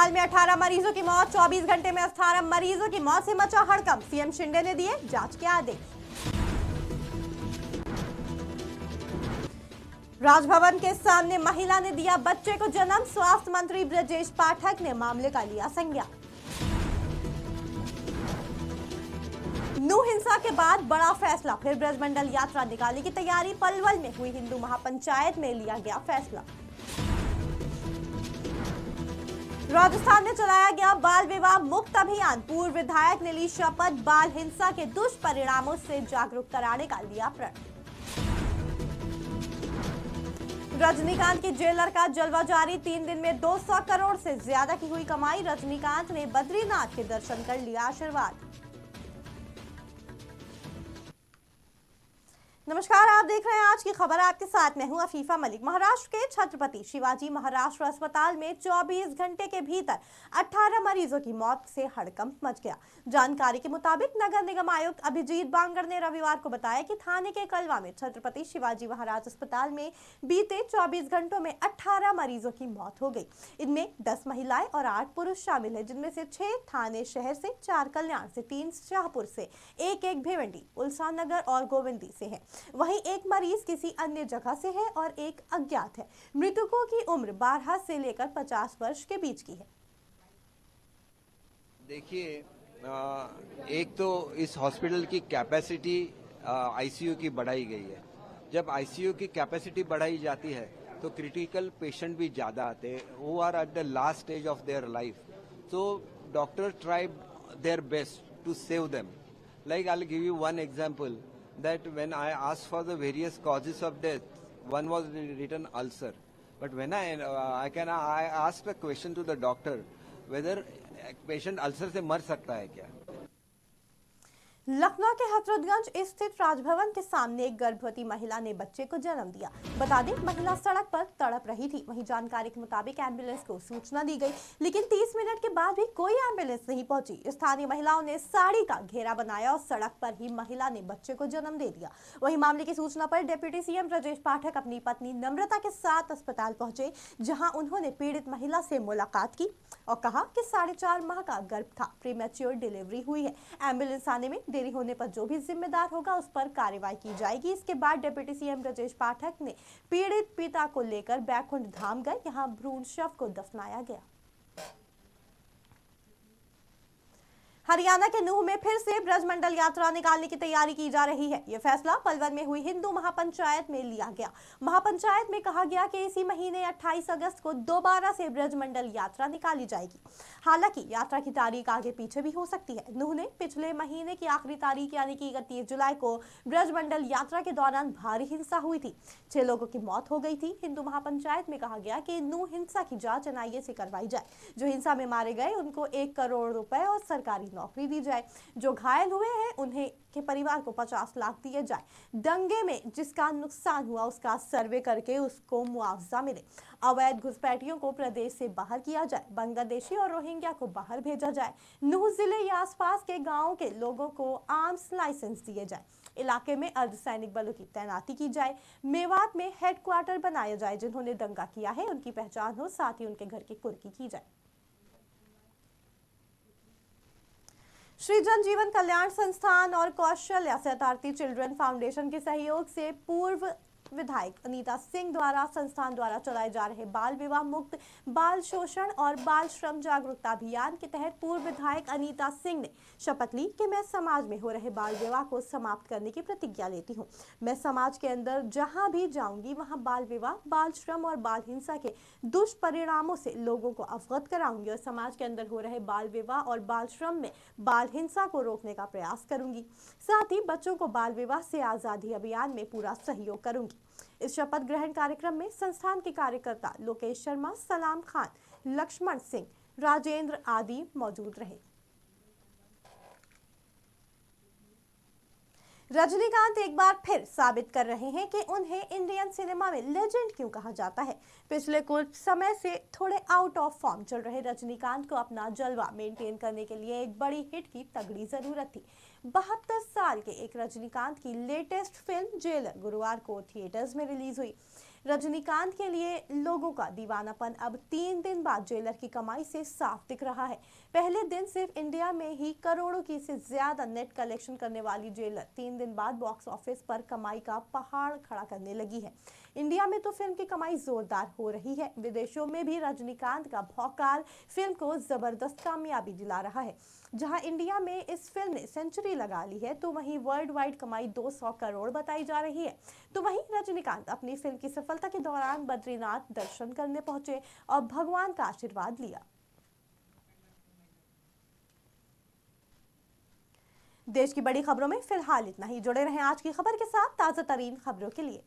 अस्पताल में 18 मरीजों की मौत, 24 घंटे में 18 मरीजों की मौत से मचा हड़कंप। सीएम शिंदे ने दिए जांच के आदेश। राजभवन के सामने महिला ने दिया बच्चे को जन्म, स्वास्थ्य मंत्री ब्रजेश पाठक ने मामले का लिया संज्ञान। नू हिंसा के बाद बड़ा फैसला, फिर ब्रजमंडल यात्रा निकालने की तैयारी। पलवल में हुई हिंदू महापंचायत में लिया गया फैसला। राजस्थान में चलाया गया बाल विवाह मुक्त अभियान, पूर्व विधायक ने ली शपथ, बाल हिंसा के दुष्परिणामों से जागरूक कराने का लिया प्रण। रजनीकांत की जेलर का जलवा जारी, 3 दिन में 200 करोड़ से ज्यादा की हुई कमाई। रजनीकांत ने बद्रीनाथ के दर्शन कर लिया आशीर्वाद। नमस्कार, आप देख रहे हैं आज की खबर। आपके साथ मैं हूं अफीफा मलिक। महाराष्ट्र के छत्रपति शिवाजी महाराष्ट्र अस्पताल में 24 घंटे के भीतर 18 मरीजों की मौत से हड़कंप मच गया। जानकारी के मुताबिक नगर निगम आयुक्त अभिजीत बांगड़ ने रविवार को बताया कि थाने के कलवा में छत्रपति शिवाजी महाराज अस्पताल में बीते 24 घंटों में 18 मरीजों की मौत हो गई। इनमें 10 महिलाएं और 8 पुरुष शामिल है, जिनमें से 6 थाने शहर से, 4 कल्याण से, 3 शाहपुर से, 1 भिवंडी, उल्सान नगर और गोविंदी से है। वहीं 1 मरीज किसी अन्य जगह से है और 1 अज्ञात है। मृतकों की उम्र 12 से लेकर 50 वर्ष के बीच की है। देखिए, एक तो इस हॉस्पिटल की कैपेसिटी आईसीयू की बढ़ाई गई है। जब आईसीयू की कैपेसिटी बढ़ाई जाती है तो क्रिटिकल पेशेंट भी ज्यादा आते हैं, वो are at the last stage of their life. तो doctor try their best to save them. Like, I'll give you one example, that when I asked for the various causes of death, one was written ulcer. But when I asked a question to the doctor whether patient ulcer से मर सकता है क्या। लखनऊ के हजरतगंज स्थित राजभवन के सामने एक गर्भवती महिला ने बच्चे को जन्म दिया। बता दें, महिला सड़क पर तड़प रही थी। वहीं जानकारी के मुताबिक एम्बुलेंस को सूचना दी गई, लेकिन 30 मिनट के बाद भी कोई एम्बुलेंस नहीं पहुंची। स्थानीय महिलाओं ने साड़ी का घेरा बनाया और सड़क पर ही महिला ने बच्चे को जन्म दे दिया। वहीं मामले की सूचना पर डिप्टी सीएम ब्रजेश पाठक अपनी पत्नी नम्रता के साथ अस्पताल पहुंचे, जहां उन्होंने पीड़ित महिला से मुलाकात की और कहा कि 4.5 माह का गर्भ था, प्रीमैच्योर डिलीवरी हुई है। एम्बुलेंस आने में देरी होने पर जो भी जिम्मेदार होगा उस पर कार्रवाई की जाएगी। इसके बाद डिप्टी सीएम ब्रजेश पाठक ने पीड़ित पिता को लेकर बैकुंठ धाम गए। यहां भ्रूण शव को दफनाया गया। हरियाणा के नूह में फिर से ब्रजमंडल यात्रा निकालने की तैयारी की जा रही है। यह फैसला पलवल में हुई हिंदू महापंचायत में लिया गया। महापंचायत में कहा गया कि इसी महीने 28 अगस्त को दोबारा से ब्रजमंडल यात्रा निकाली जाएगी। हालांकि यात्रा की तारीख आगे पीछे भी हो सकती है। नूह ने पिछले महीने की आखिरी तारीख यानी कि 31 जुलाई को ब्रजमंडल यात्रा के दौरान भारी हिंसा हुई थी। 6 लोगों की मौत हो गई थी। हिंदू महापंचायत में कहा गया कि नूह हिंसा की जांच एनआईए से करवाई जाए। जो हिंसा में मारे गए उनको 1 करोड़ रुपए और सरकारी नौकरी दी जाए। जो घायल हुए हैं उन्हें के परिवार को 50 लाख दिए जाए। दंगे में जिसका नुकसान हुआ उसका सर्वे करके उसको मुआवजा मिले। अवैध घुसपैठियों को प्रदेश से बाहर किया जाए। बांग्लादेशी और रोहिंग्या को बाहर भेजा जाए। नूह जिले या आसपास के गांवों के लोगों को आर्म्स लाइसेंस दिए जाए। इलाके में अर्धसैनिक बलों की तैनाती की जाए। मेवात में हेडक्वार्टर बनाया जाए। जिन्होंने दंगा किया है उनकी पहचान हो, साथ ही उनके घर की कुर्की की जाए। श्री जन जीवन कल्याण संस्थान और कौशल्या शतार्थी चिल्ड्रन फाउंडेशन के सहयोग से पूर्व विधायक अनीता सिंह द्वारा संस्थान द्वारा चलाए जा रहे बाल विवाह मुक्त, बाल शोषण और बाल श्रम जागरूकता अभियान के तहत पूर्व विधायक अनीता सिंह ने शपथ ली कि मैं समाज में हो रहे बाल विवाह को समाप्त करने की प्रतिज्ञा लेती हूं। मैं समाज के अंदर जहां भी जाऊंगी वहां बाल विवाह, बाल श्रम और बाल हिंसा के दुष्परिणामों से लोगों को अवगत कराऊंगी और समाज के अंदर हो रहे बाल विवाह और बाल श्रम में बाल हिंसा को रोकने का प्रयास करूंगी। साथ ही बच्चों को बाल विवाह से आजादी अभियान में पूरा सहयोग करूंगी। इस शपथ ग्रहण कार्यक्रम में संस्थान के कार्यकर्ता लोकेश शर्मा, सलाम खान, लक्ष्मण सिंह, राजेंद्र आदि मौजूद रहे। रजनीकांत एक बार फिर साबित कर रहे हैं कि उन्हें इंडियन सिनेमा में लेजेंड क्यों कहा जाता है। पिछले कुछ समय से थोड़े आउट ऑफ फॉर्म चल रहे रजनीकांत को अपना जलवा मेंटेन करने के लिए एक बड़ी हिट की तगड़ी जरूरत थी। 72 साल के एक रजनीकांत की लेटेस्ट फिल्म जेलर गुरुवार को थिएटर्स में रिलीज हुई। रजनीकांत के लिए लोगों का दीवानापन अब 3 दिन बाद जेलर की कमाई से साफ दिख रहा है। पहले दिन सिर्फ इंडिया में ही करोड़ों की से ज्यादा नेट कलेक्शन करने वाली जेलर 3 दिन बाद बॉक्स ऑफिस पर कमाई का पहाड़ खड़ा करने लगी है। इंडिया में तो फिल्म की कमाई जोरदार हो रही है, विदेशों में भी रजनीकांत का भौकाल फिल्म को जबरदस्त कामयाबी दिला रहा है। जहां इंडिया में इस फिल्म ने सेंचुरी लगा ली है तो वहीं वर्ल्ड वाइड कमाई 200 करोड़ बताई जा रही है। तो वहीं रजनीकांत अपनी फिल्म की सफलता के दौरान बद्रीनाथ दर्शन करने पहुंचे और भगवान का आशीर्वाद लिया। देश की बड़ी खबरों में फिलहाल इतना ही। जुड़े रहें आज की खबर के साथ ताजा तरीन खबरों के लिए।